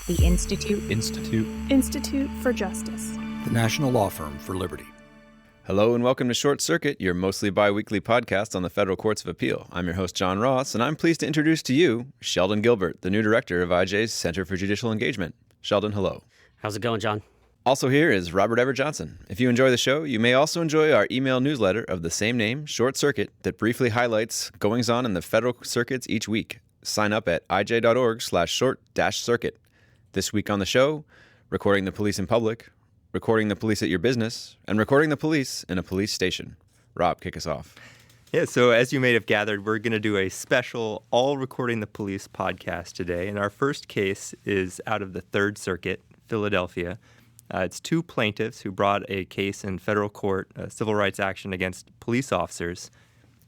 The Institute. Institute for Justice. The National Law Firm for Liberty. Hello and welcome to Short Circuit, your mostly bi-weekly podcast on the Federal Courts of Appeal. I'm your host, John Ross, and I'm pleased to introduce to you Sheldon Gilbert, the new director of IJ's Center for Judicial Engagement. Sheldon, hello. How's it going, John? Also here is Robert Everett Johnson. If you enjoy the show, you may also enjoy our email newsletter of the same name, Short Circuit, that briefly highlights goings-on in the federal circuits each week. Sign up at ij.org/short-circuit. This week on the show, recording the police in public, recording the police at your business, and recording the police in a police station. Rob, kick us off. Yeah, so as you may have gathered, we're going to do a special All Recording the Police podcast today. And our first case is out of the Third Circuit, Philadelphia. It's two plaintiffs who brought a case in federal court, a civil rights action against police officers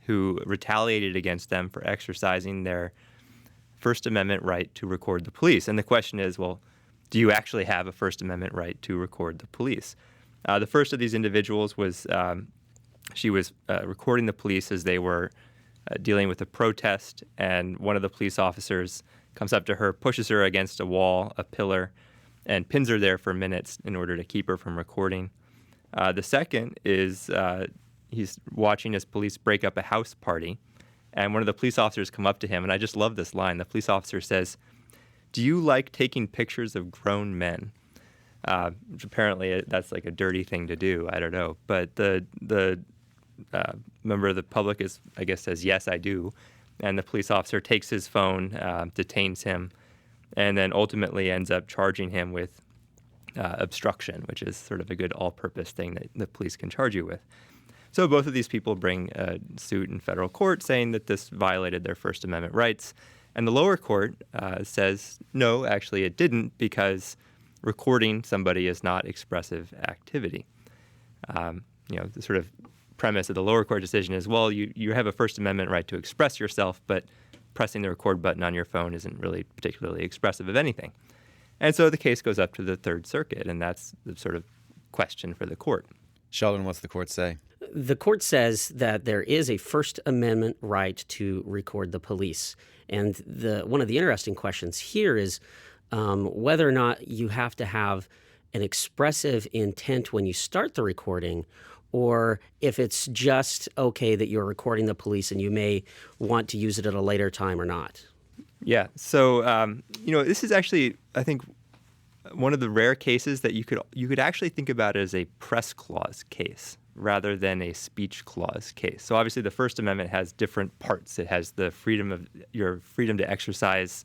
who retaliated against them for exercising their First Amendment right to record the police. And the question is, well, do you actually have a First Amendment right to record the police? The first of these individuals was, she was recording the police as they were dealing with a protest, and one of the police officers comes up to her, pushes her against a wall, a pillar, and pins her there for minutes in order to keep her from recording. The second is he's watching as police break up a house party, and one of the police officers come up to him, and I just love this line. The police officer says, "Do you like taking pictures of grown men?" Which apparently that's like a dirty thing to do. I don't know. But the member of the public says, "Yes, I do." And the police officer takes his phone, detains him, and then ultimately ends up charging him with obstruction, which is sort of a good all-purpose thing that the police can charge you with. So both of these people bring a suit in federal court saying that this violated their First Amendment rights. And the lower court says, no, actually it didn't, because recording somebody is not expressive activity. The sort of premise of the lower court decision is, well, you have a First Amendment right to express yourself, but pressing the record button on your phone isn't really particularly expressive of anything. And so the case goes up to the Third Circuit, and that's the sort of question for the court. Sheldon, what's the court say? The court says that there is a First Amendment right to record the police. And one of the interesting questions here is whether or not you have to have an expressive intent when you start the recording, or if it's just okay that you're recording the police and you may want to use it at a later time or not. Yeah. So, this is actually, I think, one of the rare cases that you could actually think about as a press clause case rather than a speech clause case. So obviously the First Amendment has different parts. It has the your freedom to exercise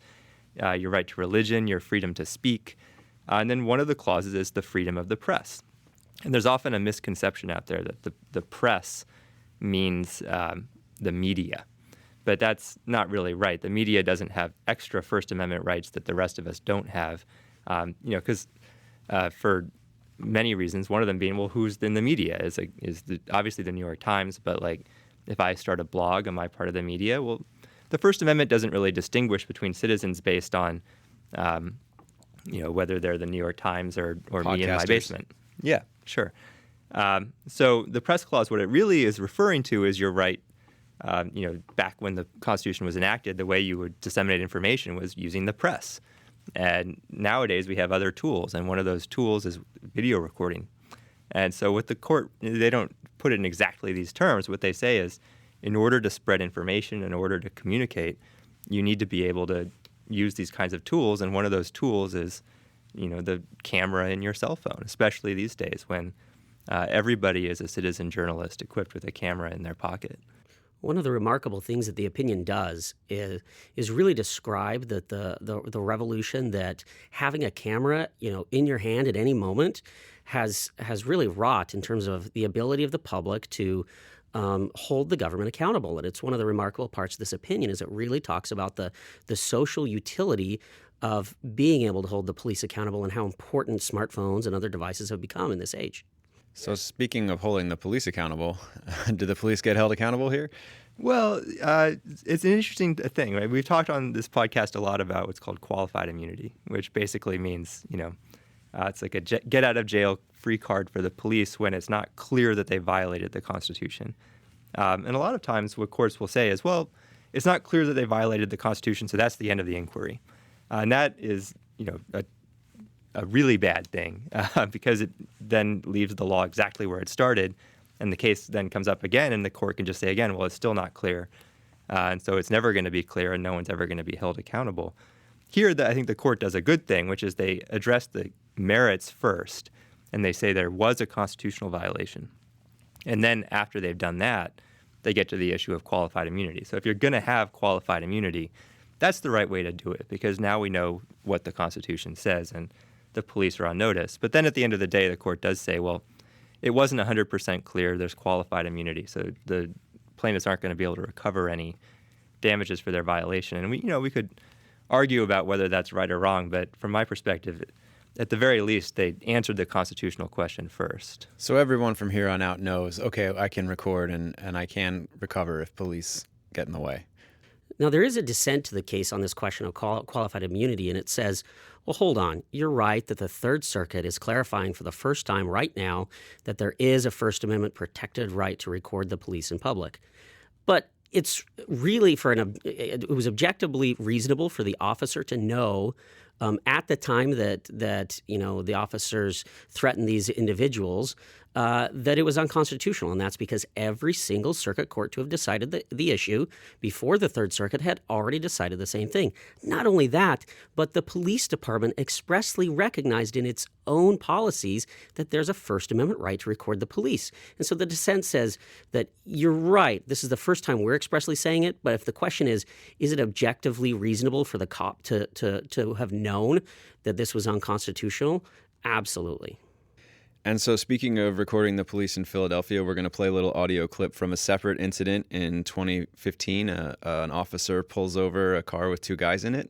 your right to religion, your freedom to speak. And then one of the clauses is the freedom of the press. And there's often a misconception out there that the press means the media. But that's not really right. The media doesn't have extra First Amendment rights that the rest of us don't have. Because for many reasons, one of them being, well, who's in the media? Obviously the New York Times, but like if I start a blog, am I part of the media? Well, the First Amendment doesn't really distinguish between citizens based on, whether they're the New York Times or me in my basement. Yeah, sure. So the press clause, what it really is referring to is your right. Back when the Constitution was enacted, the way you would disseminate information was using the press. And nowadays we have other tools, and one of those tools is video recording. And so with the court, they don't put it in exactly these terms. What they say is, in order to spread information, in order to communicate, you need to be able to use these kinds of tools. And one of those tools is, the camera in your cell phone, especially these days when everybody is a citizen journalist equipped with a camera in their pocket. One of the remarkable things that the opinion does is really describe that the revolution that having a camera, in your hand at any moment has really wrought in terms of the ability of the public to hold the government accountable. And it's one of the remarkable parts of this opinion is it really talks about the social utility of being able to hold the police accountable and how important smartphones and other devices have become in this age. So speaking of holding the police accountable, do the police get held accountable here? Well, it's an interesting thing, right? We've talked on this podcast a lot about what's called qualified immunity, which basically means, it's like a get-out-of-jail-free card for the police when it's not clear that they violated the Constitution. And a lot of times what courts will say is, well, it's not clear that they violated the Constitution, so that's the end of the inquiry. And that is, a a really bad thing because it then leaves the law exactly where it started. And the case then comes up again, and the court can just say again, well, it's still not clear. And so it's never going to be clear, and no one's ever going to be held accountable. Here, I think the court does a good thing, which is they address the merits first, and they say there was a constitutional violation. And then after they've done that, they get to the issue of qualified immunity. So if you're going to have qualified immunity, that's the right way to do it, because now we know what the Constitution says, and the police are on notice. But then at the end of the day, the court does say, well, it wasn't 100% clear. There's qualified immunity, so the plaintiffs aren't going to be able to recover any damages for their violation. And we could argue about whether that's right or wrong, but from my perspective, at the very least, they answered the constitutional question first. So everyone from here on out knows, okay, I can record and I can recover if police get in the way. Now, there is a dissent to the case on this question of qualified immunity, and it says, well, hold on. You're right that the Third Circuit is clarifying for the first time right now that there is a First Amendment protected right to record the police in public. But it's really it was objectively reasonable for the officer to know at the time that the officers threatened these individuals that it was unconstitutional, and that's because every single circuit court to have decided the issue before the Third Circuit had already decided the same thing. Not only that, but the police department expressly recognized in its own policies that there's a First Amendment right to record the police. And so the dissent says that you're right. This is the first time we're expressly saying it, but if the question is it objectively reasonable for the cop to have known that this was unconstitutional? Absolutely. And so speaking of recording the police in Philadelphia, we're going to play a little audio clip from a separate incident in 2015. An officer pulls over a car with two guys in it,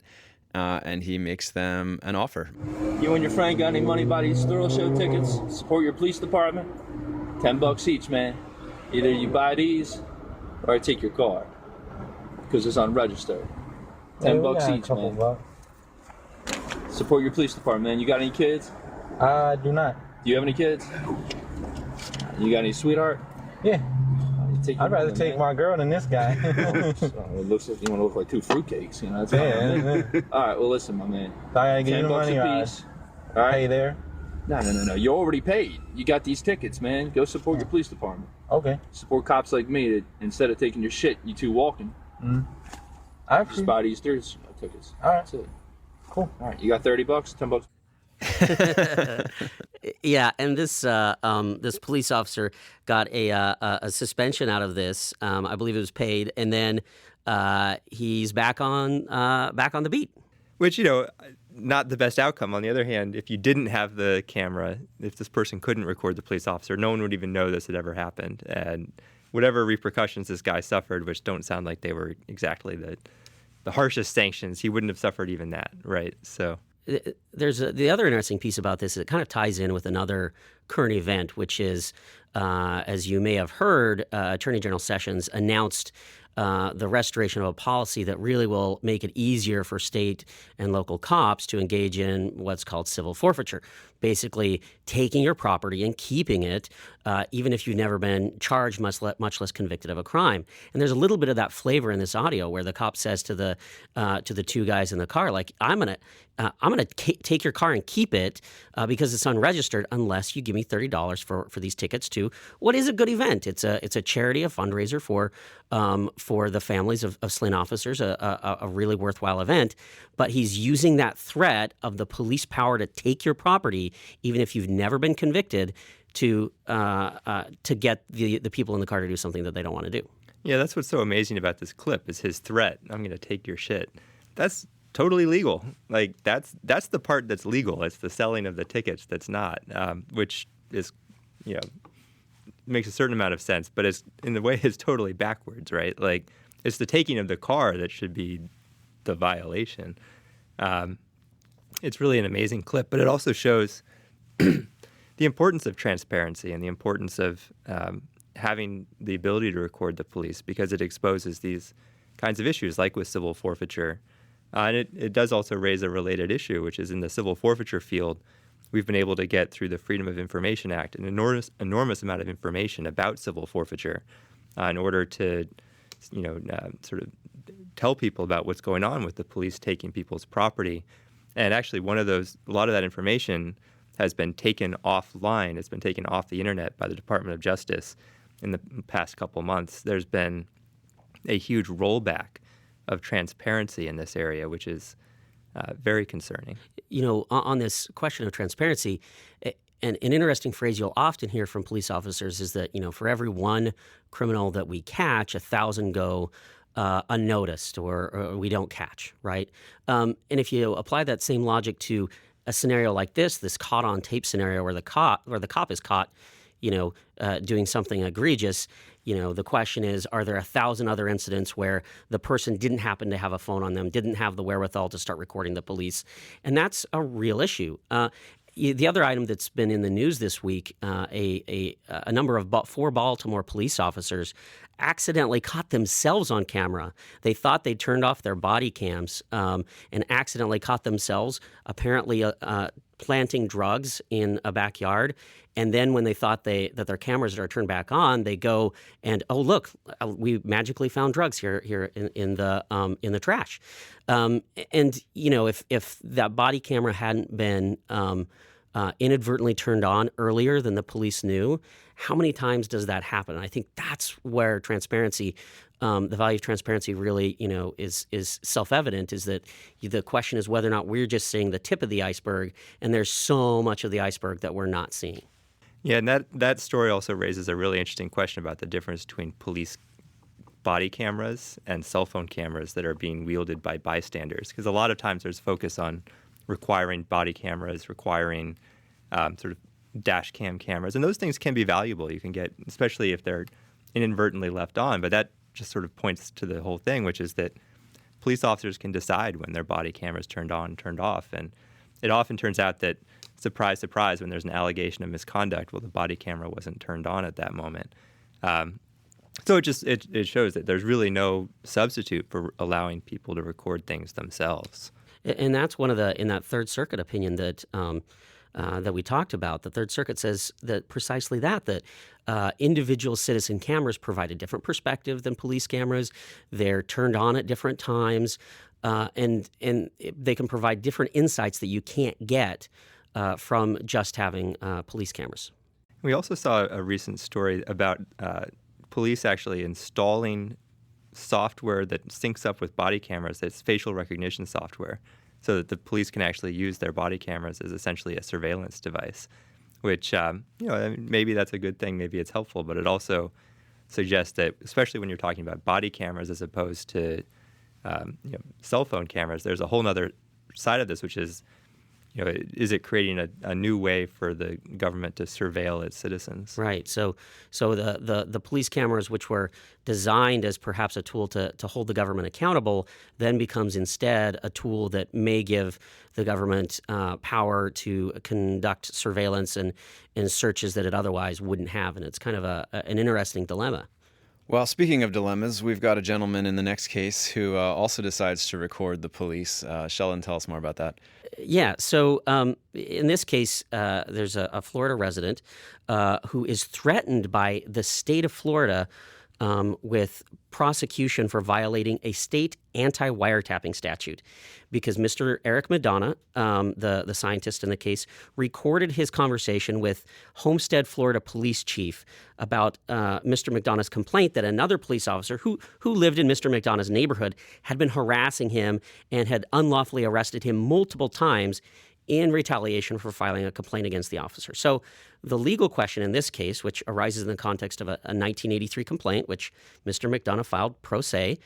and he makes them an offer. You and your friend got any money by these thrill show tickets? Support your police department? $10 each, man. Either you buy these or I take your car because it's unregistered. $10 each, man. Bucks. Support your police department, man. You got any kids? I do not. Do you have any kids? You got any sweetheart? Yeah. I'd rather take my girl than this guy. It looks like you want to look like two fruitcakes, you know. That's yeah. All right, well, listen, my man. So I gotta give you the money, a piece. All right. Pay there. No. You're already paid. You got these tickets, man. Go support your police department. Okay. Support cops like me that instead of taking your shit, you two walking. Just buy these tickets. All right. That's it. Cool. All right, you got $30, $10. Yeah, and this police officer got a suspension out of this. I believe it was paid, and then he's back on the beat. Which, not the best outcome. On the other hand, if you didn't have the camera, if this person couldn't record the police officer, no one would even know this had ever happened. And whatever repercussions this guy suffered, which don't sound like they were exactly the harshest sanctions, he wouldn't have suffered even that, right? So there's the other interesting piece about this. It kind of ties in with another current event, which is, as you may have heard, Attorney General Sessions announced the restoration of a policy that really will make it easier for state and local cops to engage in what's called civil forfeiture, basically taking your property and keeping it, even if you've never been charged, much less convicted of a crime. And there's a little bit of that flavor in this audio where the cop says to the two guys in the car, like, I'm gonna take your car and keep it because it's unregistered unless you give me $30 for these tickets to what is a good event. It's a charity, a fundraiser for the families of slain officers, a really worthwhile event. But he's using that threat of the police power to take your property, even if you've never been convicted, to get the people in the car to do something that they don't want to do. Yeah, that's what's so amazing about this clip is his threat. I'm going to take your shit. That's totally legal. Like that's the part that's legal. It's the selling of the tickets that's not, which is, makes a certain amount of sense, but it's in the way it's totally backwards, right? Like it's the taking of the car that should be the violation. It's really an amazing clip, but it also shows the importance of transparency and the importance of having the ability to record the police because it exposes these kinds of issues like with civil forfeiture. And it does also raise a related issue, which is in the civil forfeiture field, we've been able to get through the Freedom of Information Act an enormous amount of information about civil forfeiture in order to, sort of tell people about what's going on with the police taking people's property. And actually, a lot of that information has been taken offline. It's been taken off the internet by the Department of Justice in the past couple months. There's been a huge rollback of transparency in this area, which is very concerning. You know, on this question of transparency, an interesting phrase you'll often hear from police officers is that, you know, for every one criminal that we catch, 1,000 go unnoticed or we don't catch, right? And if you apply that same logic to a scenario like this caught on tape scenario where the cop is caught, you know, doing something egregious, you know, the question is, are there 1,000 other incidents where the person didn't happen to have a phone on them, didn't have the wherewithal to start recording the police? And that's a real issue. The other item that's been in the news this week, a number of 4 Baltimore police officers accidentally caught themselves on camera. They thought they turned off their body cams and accidentally caught themselves apparently planting drugs in a backyard. And then when they thought that their cameras are turned back on, they go and, oh, look, we magically found drugs here in the trash. And you know, if that body camera hadn't been inadvertently turned on earlier than the police knew, how many times does that happen? And I think that's where transparency, the value of transparency really, you know, is self-evident, is that the question is whether or not we're just seeing the tip of the iceberg, and there's so much of the iceberg that we're not seeing. Yeah, and that story also raises a really interesting question about the difference between police body cameras and cell phone cameras that are being wielded by bystanders. Because a lot of times there's focus on requiring body cameras, requiring sort of dash cam cameras. And those things can be valuable. You can get, especially if they're inadvertently left on. But that just sort of points to the whole thing, which is that police officers can decide when their body camera is turned on and turned off. And it often turns out that, surprise, surprise, when there's an allegation of misconduct, well, the body camera wasn't turned on at that moment. So it shows that there's really no substitute for allowing people to record things themselves. And that's one of in that Third Circuit opinion that we talked about. The Third Circuit says that precisely that individual citizen cameras provide a different perspective than police cameras. They're turned on at different times, and they can provide different insights that you can't get from just having police cameras. We also saw a recent story about police actually installing software that syncs up with body cameras. That's facial recognition software, so that the police can actually use their body cameras as essentially a surveillance device, which, maybe that's a good thing, maybe it's helpful, but it also suggests that, especially when you're talking about body cameras as opposed to, cell phone cameras, there's a whole other side of this, which is, is it creating a new way for the government to surveil its citizens? Right. So the police cameras, which were designed as perhaps a tool to hold the government accountable, then becomes instead a tool that may give the government power to conduct surveillance and searches that it otherwise wouldn't have. And it's kind of an interesting dilemma. Well, speaking of dilemmas, we've got a gentleman in the next case who also decides to record the police. Sheldon, tell us more about that. Yeah. So in this case, there's a Florida resident who is threatened by the state of Florida with prosecution for violating a state anti-wiretapping statute because Mr. Eric Madonna, the scientist in the case, recorded his conversation with Homestead, Florida police chief about Mr. McDonough's complaint that another police officer who lived in Mr. McDonough's neighborhood had been harassing him and had unlawfully arrested him multiple times in retaliation for filing a complaint against the officer. So the legal question in this case, which arises in the context of a 1983 complaint, which Mr. McDonough filed pro se,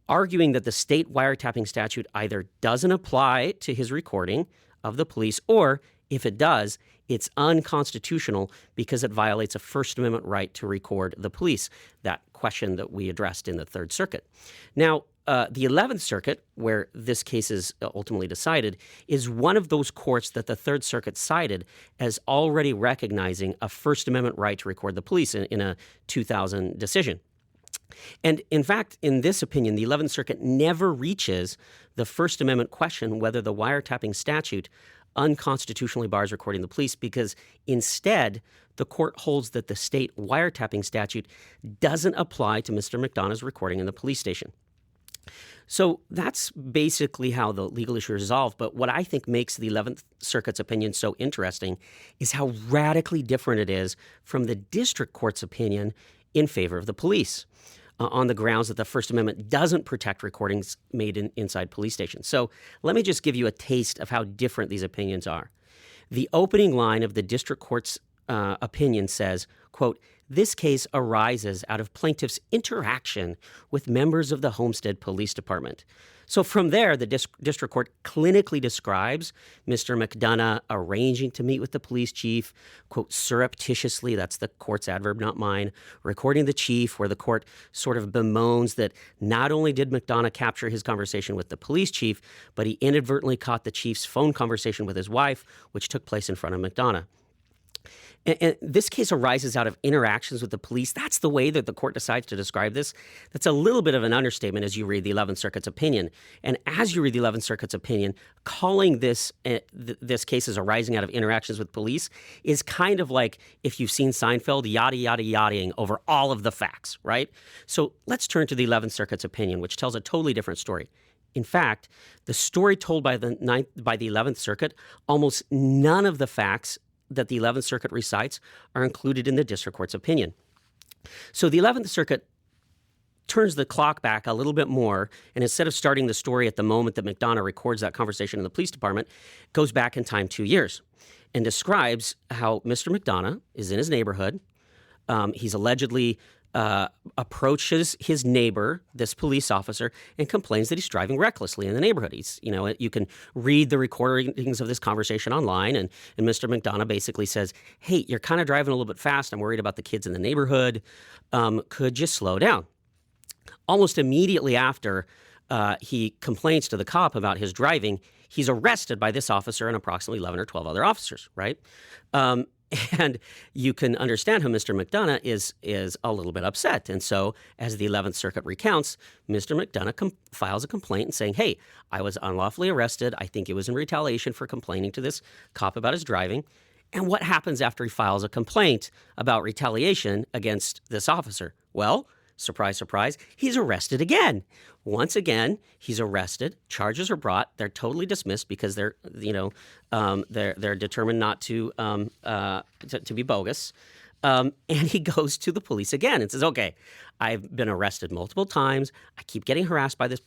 arguing that the state wiretapping statute either doesn't apply to his recording of the police, or if it does, it's unconstitutional because it violates a First Amendment right to record the police. That question that we addressed in the Third Circuit. Now, the 11th Circuit, where this case is ultimately decided, is one of those courts that the Third Circuit cited as already recognizing a First Amendment right to record the police in a 2000 decision. And in fact, in this opinion, the 11th Circuit never reaches the First Amendment question whether the wiretapping statute unconstitutionally bars recording the police, because instead the court holds that the state wiretapping statute doesn't apply to Mr. McDonough's recording in the police station. So that's basically how the legal issue is resolved. But what I think makes the 11th Circuit's opinion so interesting is how radically different it is from the district court's opinion in favor of the police, on the grounds that the First Amendment doesn't protect recordings made inside police stations. So let me just give you a taste of how different these opinions are. The opening line of the district court's opinion says, quote, "This case arises out of plaintiff's interaction with members of the Homestead Police Department." So from there, the district court clinically describes Mr. McDonough arranging to meet with the police chief, quote, surreptitiously, that's the court's adverb, not mine, recording the chief, where the court sort of bemoans that not only did McDonough capture his conversation with the police chief, but he inadvertently caught the chief's phone conversation with his wife, which took place in front of McDonough. And this case arises out of interactions with the police. That's the way that the court decides to describe this. That's a little bit of an understatement as you read the 11th Circuit's opinion. And as you read the 11th Circuit's opinion, calling this case as arising out of interactions with police is kind of like if you've seen Seinfeld, yada, yada, yadaing over all of the facts, right? So let's turn to the 11th Circuit's opinion, which tells a totally different story. In fact, the story told by the 11th Circuit, almost none of the facts that the 11th Circuit recites are included in the district court's opinion. So the 11th Circuit turns the clock back a little bit more, and instead of starting the story at the moment that McDonough records that conversation in the police department, goes back in time 2 years and describes how Mr. McDonough is in his neighborhood. He's allegedly approaches his neighbor, this police officer, and complains that he's driving recklessly in the neighborhood. You can read the recordings of this conversation online, and Mr. McDonough basically says, "Hey, you're kind of driving a little bit fast. I'm worried about the kids in the neighborhood. Could you slow down?" Almost immediately after he complains to the cop about his driving, he's arrested by this officer and approximately 11 or 12 other officers, right? And you can understand how Mr. McDonough is a little bit upset. And so, as the 11th Circuit recounts, Mr. McDonough files a complaint saying, "Hey, I was unlawfully arrested. I think it was in retaliation for complaining to this cop about his driving." And what happens after he files a complaint about retaliation against this officer? Well, surprise, surprise, he's arrested again. Once again, he's arrested. Charges are brought. They're totally dismissed because they're determined not to be bogus. And he goes to the police again and says, "Okay, I've been arrested multiple times. I keep getting harassed by this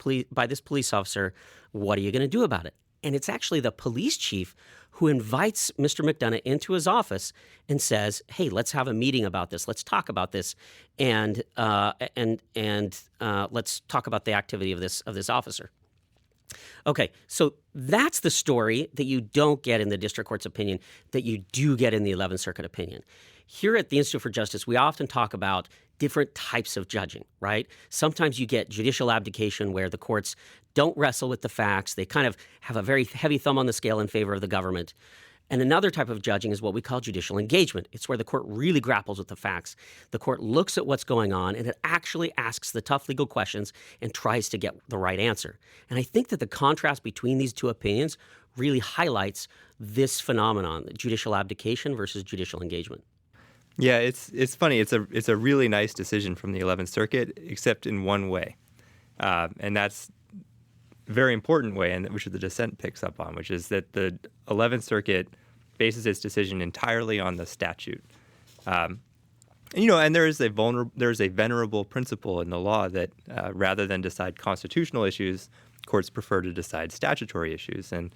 police officer. What are you going to do about it?" And it's actually the police chief who invites Mr. McDonough into his office and says, "Hey, let's have a meeting about this. Let's talk about this, and let's talk about the activity of this officer." Okay, so that's the story that you don't get in the district court's opinion that you do get in the 11th Circuit opinion. Here at the Institute for Justice, we often talk about different types of judging, right? Sometimes you get judicial abdication where the courts don't wrestle with the facts. They kind of have a very heavy thumb on the scale in favor of the government. And another type of judging is what we call judicial engagement. It's where the court really grapples with the facts. The court looks at what's going on and it actually asks the tough legal questions and tries to get the right answer. And I think that the contrast between these two opinions really highlights this phenomenon, judicial abdication versus judicial engagement. Yeah, it's funny. It's a really nice decision from the 11th Circuit, except in one way, and that's a very important way, and which the dissent picks up on, which is that the 11th Circuit bases its decision entirely on the statute. And there is a venerable principle in the law that rather than decide constitutional issues, courts prefer to decide statutory issues, and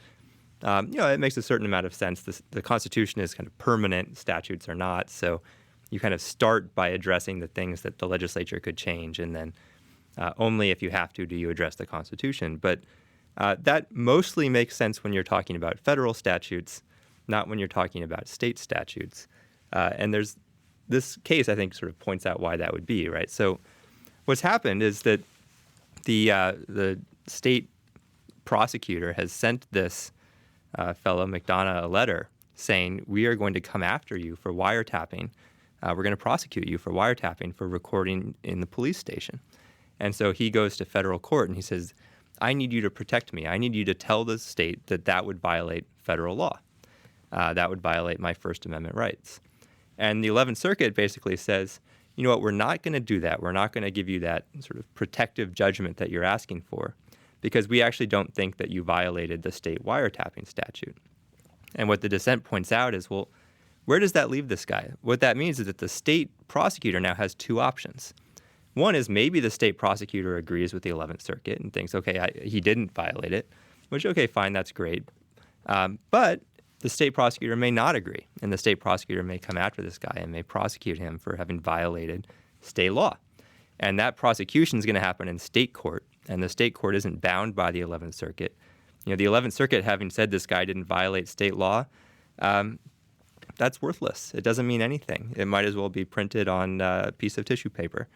it makes a certain amount of sense. The Constitution is kind of permanent, statutes are not. So you kind of start by addressing the things that the legislature could change, and then only if you have to do you address the Constitution. But that mostly makes sense when you're talking about federal statutes, not when you're talking about state statutes. And there's this case, I think, sort of points out why that would be, right? So what's happened is that the state prosecutor has sent this fellow McDonough a letter saying, "We are going to come after you for wiretapping. We're going to prosecute you for wiretapping for recording in the police station." And so he goes to federal court and he says, "I need you to protect me. I need you to tell the state that would violate federal law. That would violate my First Amendment rights." And the 11th Circuit basically says, you know what, we're not going to do that. We're not going to give you that sort of protective judgment that you're asking for because we actually don't think that you violated the state wiretapping statute. And what the dissent points out is, well, where does that leave this guy? What that means is that the state prosecutor now has two options. One is maybe the state prosecutor agrees with the 11th Circuit and thinks, okay, he didn't violate it, which, okay, fine, that's great. But the state prosecutor may not agree, and the state prosecutor may come after this guy and may prosecute him for having violated state law. And that prosecution is going to happen in state court, and the state court isn't bound by the 11th Circuit. You know, the 11th Circuit, having said this guy didn't violate state law, that's worthless. It doesn't mean anything. It might as well be printed on a piece of tissue paper.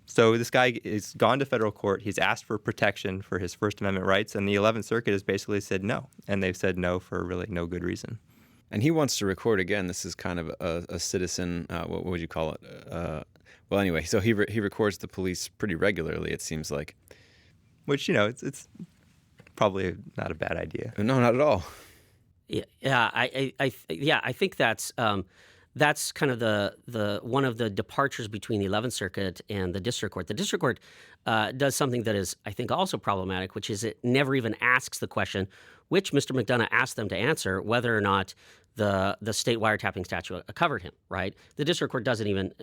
So this guy is gone to federal court. He's asked for protection for his First Amendment rights, and the 11th Circuit has basically said no. And they've said no for really no good reason. And he wants to record again. This is kind of a citizen, what would you call it? Well, anyway, so he records the police pretty regularly, it seems like. Which, you know, it's probably not a bad idea. No, not at all. Yeah, I think that's kind of the one of the departures between the 11th Circuit and the District Court. The District Court does something that is, I think, also problematic, which is it never even asks the question, which Mr. McDonough asked them to answer, whether or not the state wiretapping statute covered him, right? The District Court doesn't even,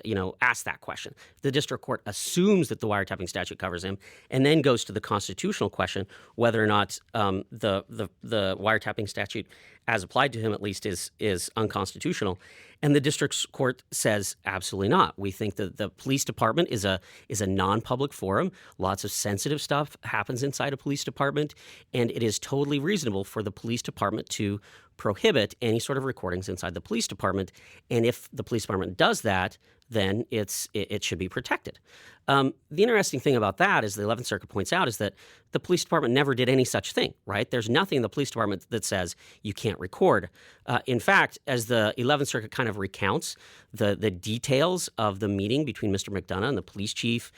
ask that question. The District Court assumes that the wiretapping statute covers him and then goes to the constitutional question whether or not the wiretapping statute, as applied to him at least, is unconstitutional. And the District Court says absolutely not. We think that the police department is a non-public forum. Lots of sensitive stuff happens inside a police department, and it is totally reasonable for the police department to prohibit any sort of recordings inside the police department. And if the police department does that, then it should be protected. The interesting thing about that, as the 11th Circuit points out, is that the police department never did any such thing, right? There's nothing in the police department that says you can't record. In fact, as the 11th Circuit kind of recounts the details of the meeting between Mr. McDonough and the police chief,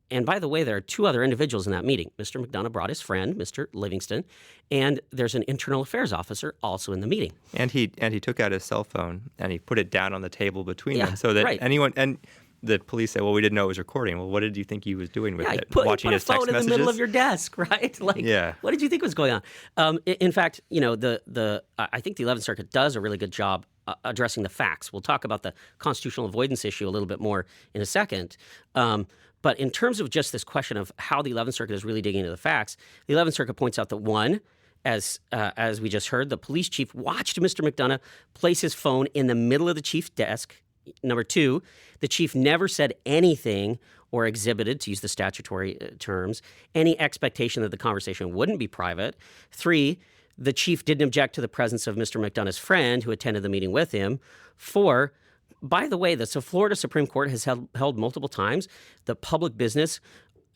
and by the way, there are two other individuals in that meeting. Mr. McDonough brought his friend, Mr. Livingston, and there's an internal affairs officer also in the meeting. And he took out his cell phone and he put it down on the table between them so that anyone and the police say, well, we didn't know it was recording. Well, what did you think he was doing with it? Watching his text messages? Put a phone in the middle of your desk, right? What did you think was going on? In fact, I think the 11th Circuit does a really good job addressing the facts. We'll talk about the constitutional avoidance issue a little bit more in a second. But in terms of just this question of how the 11th Circuit is really digging into the facts, the 11th Circuit points out that one, as we just heard, the police chief watched Mr. McDonough place his phone in the middle of the chief's desk. Number two, the chief never said anything or exhibited, to use the statutory terms, any expectation that the conversation wouldn't be private. Three, the chief didn't object to the presence of Mr. McDonough's friend who attended the meeting with him. Four, by the way, the Florida Supreme Court has held multiple times the public business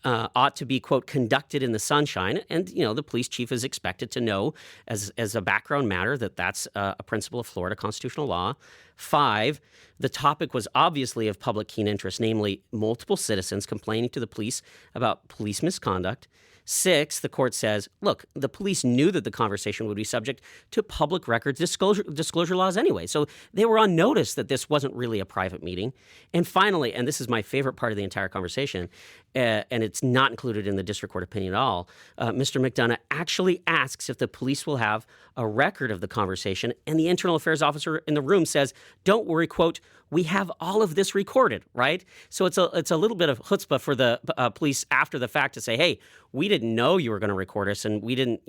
ought to be, quote, conducted in the sunshine. And, the police chief is expected to know as a background matter that that's a principle of Florida constitutional law. 5, the topic was obviously of public keen interest, namely multiple citizens complaining to the police about police misconduct. 6, the court says, look, the police knew that the conversation would be subject to public records disclosure laws anyway. So they were on notice that this wasn't really a private meeting. And finally, and this is my favorite part of the entire conversation, and it's not included in the district court opinion at all, Mr. McDonough actually asks if the police will have a record of the conversation, and the internal affairs officer in the room says, don't worry, quote, we have all of this recorded, right? So it's a little bit of chutzpah for the police after the fact to say, hey, we didn't know you were going to record us, and we didn't,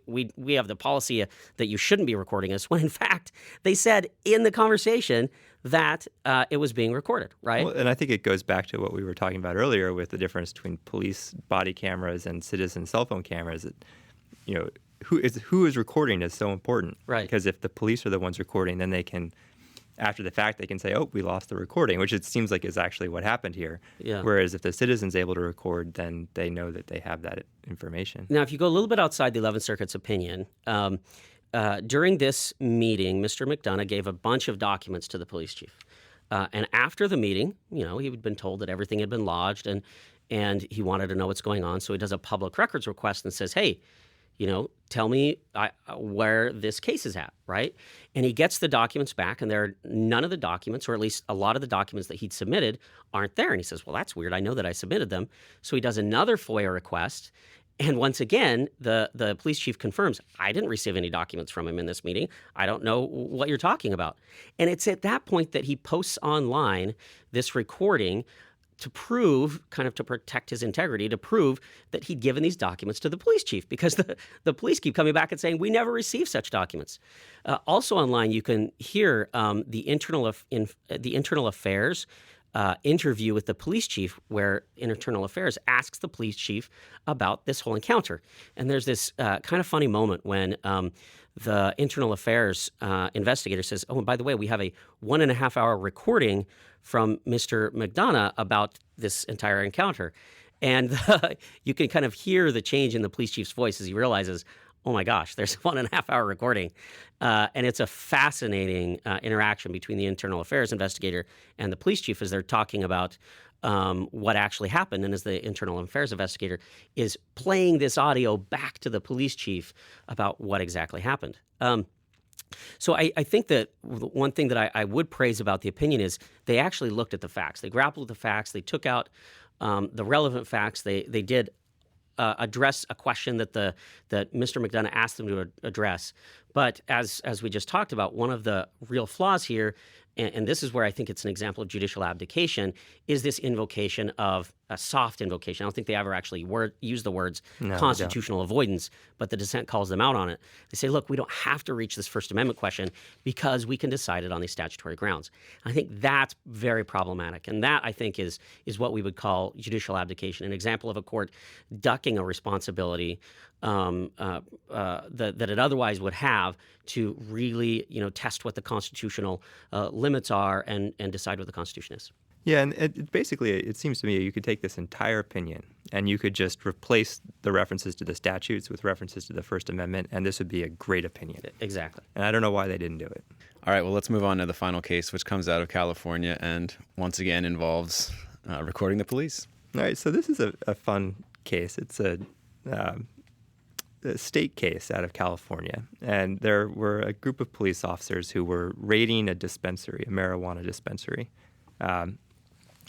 we have the policy that you shouldn't be recording us, when in fact they said in the conversation that it was being recorded, right? Well, and I think it goes back to what we were talking about earlier with the difference between police body cameras and citizen cell phone cameras. That, who is recording is so important, right? Because if the police are the ones recording, then they can, after the fact, they can say, oh, we lost the recording, which it seems like is actually what happened here. Yeah. Whereas if the citizen's able to record, then they know that they have that information. Now, if you go a little bit outside the 11th Circuit's opinion, during this meeting, Mr. McDonough gave a bunch of documents to the police chief. And after the meeting, he had been told that everything had been lodged and he wanted to know what's going on. So he does a public records request and says, hey, tell me where this case is at, right? And he gets the documents back, and none of the documents, or at least a lot of the documents that he'd submitted, aren't there. And he says, well, that's weird. I know that I submitted them. So he does another FOIA request. And once again, the police chief confirms, I didn't receive any documents from him in this meeting. I don't know what you're talking about. And it's at that point that he posts online this recording to prove, kind of to protect his integrity, to prove that he'd given these documents to the police chief, because the police keep coming back and saying, we never received such documents. Also online, you can hear the internal affairs interview with the police chief, where Internal Affairs asks the police chief about this whole encounter. And there's this kind of funny moment when the Internal Affairs investigator says, oh, and by the way, we have a 1.5-hour recording from Mr. McDonough about this entire encounter. And you can kind of hear the change in the police chief's voice as he realizes, oh my gosh, there's a 1.5-hour recording. And it's a fascinating interaction between the Internal Affairs investigator and the police chief as they're talking about what actually happened. And as the Internal Affairs investigator is playing this audio back to the police chief about what exactly happened. So I think that one thing that I would praise about the opinion is they actually looked at the facts. They grappled with the facts. They took out the relevant facts. They did address a question that Mr. McDonough asked them to address. But as we just talked about, one of the real flaws here, and this is where I think it's an example of judicial abdication, is this invocation of a soft invocation. I don't think they ever actually use the words constitutional avoidance, but the dissent calls them out on it. They say, look, we don't have to reach this First Amendment question because we can decide it on these statutory grounds. I think that's very problematic, and that, I think, is what we would call judicial abdication, an example of a court ducking a responsibility that it otherwise would have to really, test what the constitutional limits are and decide what the Constitution is. Yeah, and it seems to me you could take this entire opinion and you could just replace the references to the statutes with references to the First Amendment, and this would be a great opinion. Exactly. And I don't know why they didn't do it. All right, well, let's move on to the final case, which comes out of California and once again involves recording the police. All right, so this is a fun case. It's a state case out of California, and there were a group of police officers who were raiding a dispensary, a marijuana dispensary.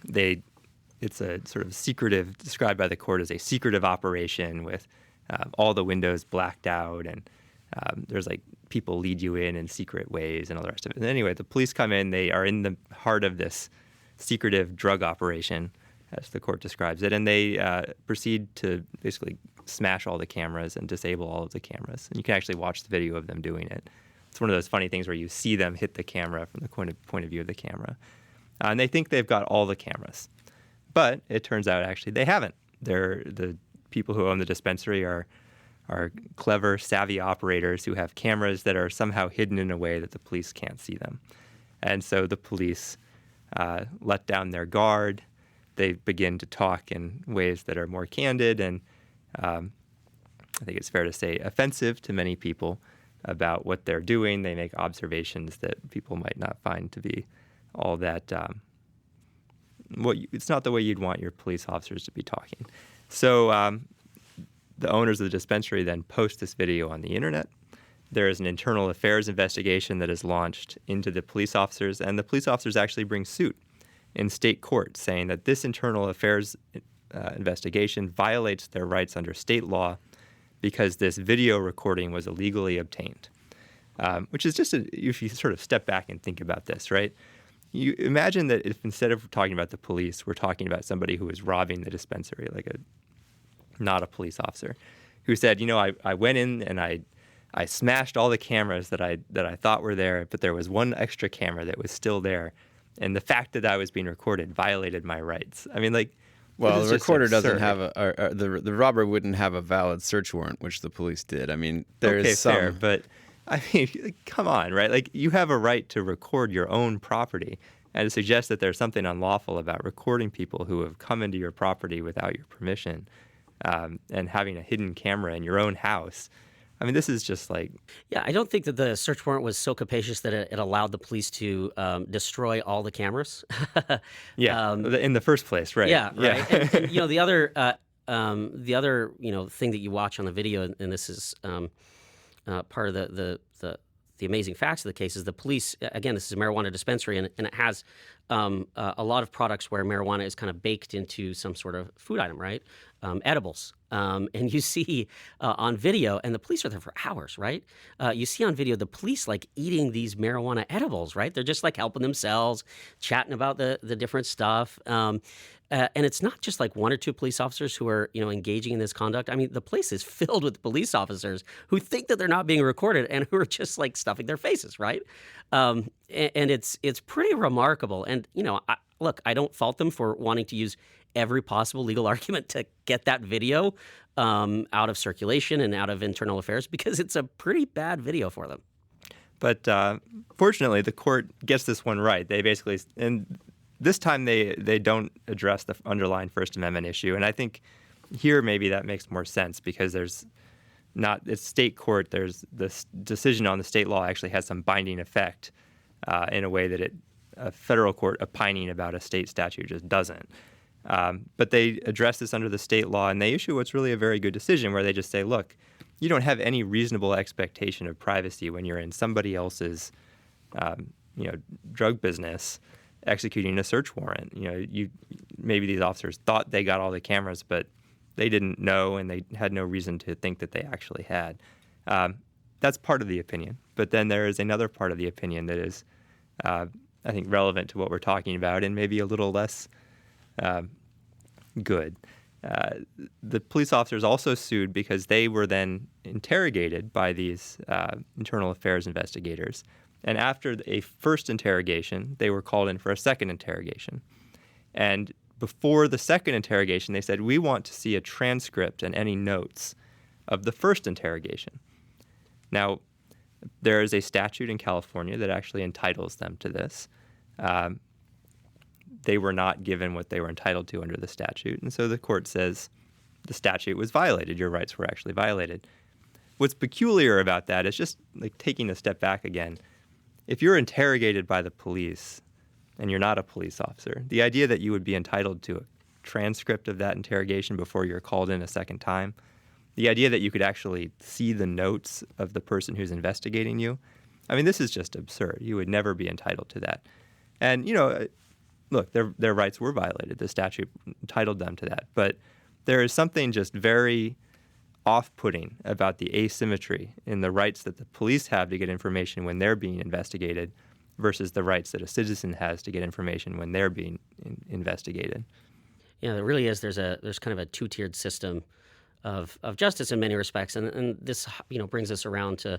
It's a sort of secretive, described by the court as a secretive operation with all the windows blacked out, and there's like people lead you in secret ways and all the rest of it. And anyway, the police come in, they are in the heart of this secretive drug operation, as the court describes it, and they proceed to basically smash all the cameras and disable all of the cameras. And you can actually watch the video of them doing it. It's one of those funny things where you see them hit the camera from the point of view of the camera. And they think they've got all the cameras. But it turns out actually they haven't. The people who own the dispensary are clever, savvy operators who have cameras that are somehow hidden in a way that the police can't see them. And so the police let down their guard. They begin to talk in ways that are more candid and I think it's fair to say offensive to many people about what they're doing. They make observations that people might not find to be all that it's not the way you'd want your police officers to be talking. So the owners of the dispensary then post this video on the internet. There is an internal affairs investigation that is launched into the police officers, and the police officers actually bring suit in state court saying that this internal affairs investigation violates their rights under state law because this video recording was illegally obtained, which is just if you sort of step back and think about this, right? You imagine that if instead of talking about the police, we're talking about somebody who is robbing the dispensary, not a police officer, who said, I went in and I smashed all the cameras that I thought were there, but there was one extra camera that was still there, and the fact that I was being recorded violated my rights. I mean, well, the recorder doesn't have the robber wouldn't have a valid search warrant, which the police did. I mean, there's fair, but I mean, come on, right? You have a right to record your own property, and to suggest that there's something unlawful about recording people who have come into your property without your permission, and having a hidden camera in your own house. I mean, this is just Yeah, I don't think that the search warrant was so capacious that it allowed the police to destroy all the cameras. In the first place, right? Yeah, right. And, the other the other thing that you watch on the video, and this is part of the amazing facts of the case, is the police. Again, this is a marijuana dispensary, and it has a lot of products where marijuana is kind of baked into some sort of food item, right? Edibles. And you see on video, and the police are there for hours, right? You see on video the police like eating these marijuana edibles, right? They're just like helping themselves, chatting about the different stuff. And it's not just like one or two police officers who are, engaging in this conduct. I mean, the place is filled with police officers who think that they're not being recorded and who are just like stuffing their faces, right? And it's pretty remarkable. And, look, I don't fault them for wanting to use every possible legal argument to get that video out of circulation and out of internal affairs, because it's a pretty bad video for them. But fortunately, the court gets this one right. They basically, and this time they don't address the underlying First Amendment issue. And I think here maybe that makes more sense, because it's state court. There's this decision on the state law actually has some binding effect in a way that a federal court opining about a state statute just doesn't. But they address this under the state law, and they issue what's really a very good decision, where they just say, look, you don't have any reasonable expectation of privacy when you're in somebody else's drug business executing a search warrant. Maybe these officers thought they got all the cameras, but they didn't know, and they had no reason to think that they actually had. That's part of the opinion. But then there is another part of the opinion that is, I think, relevant to what we're talking about, and maybe a little less good. The police officers also sued because they were then interrogated by these internal affairs investigators. And after a first interrogation, they were called in for a second interrogation. And before the second interrogation, they said, we want to see a transcript and any notes of the first interrogation. Now, there is a statute in California that actually entitles them to this. They were not given what they were entitled to under the statute. And so the court says the statute was violated. Your rights were actually violated. What's peculiar about that is just like taking a step back again. If you're interrogated by the police and you're not a police officer, the idea that you would be entitled to a transcript of that interrogation before you're called in a second time, the idea that you could actually see the notes of the person who's investigating you, I mean, this is just absurd. You would never be entitled to that. And, look, their rights were violated. The statute entitled them to that. But there is something just very off-putting about the asymmetry in the rights that the police have to get information when they're being investigated versus the rights that a citizen has to get information when they're being investigated. Yeah, there really is. There's kind of a two-tiered system of justice in many respects, and this brings us around to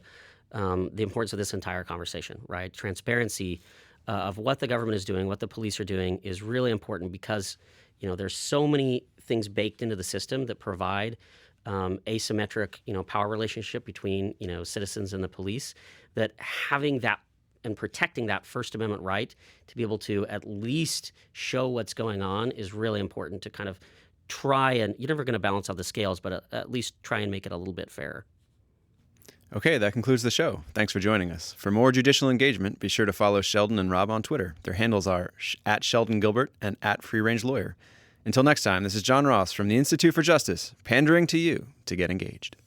the importance of this entire conversation, right? Transparency of what the government is doing, what the police are doing, is really important, because there's so many things baked into the system that provide asymmetric power relationship between citizens and the police, that having that and protecting that First Amendment right to be able to at least show what's going on is really important, to kind of try, and you're never going to balance out the scales, but at least try and make it a little bit fairer. Okay, that concludes the show. Thanks for joining us. For more judicial engagement, be sure to follow Sheldon and Rob on Twitter. Their handles are @SheldonGilbert and @FreeRangeLawyer. Until next time, this is John Ross from the Institute for Justice, pandering to you to get engaged.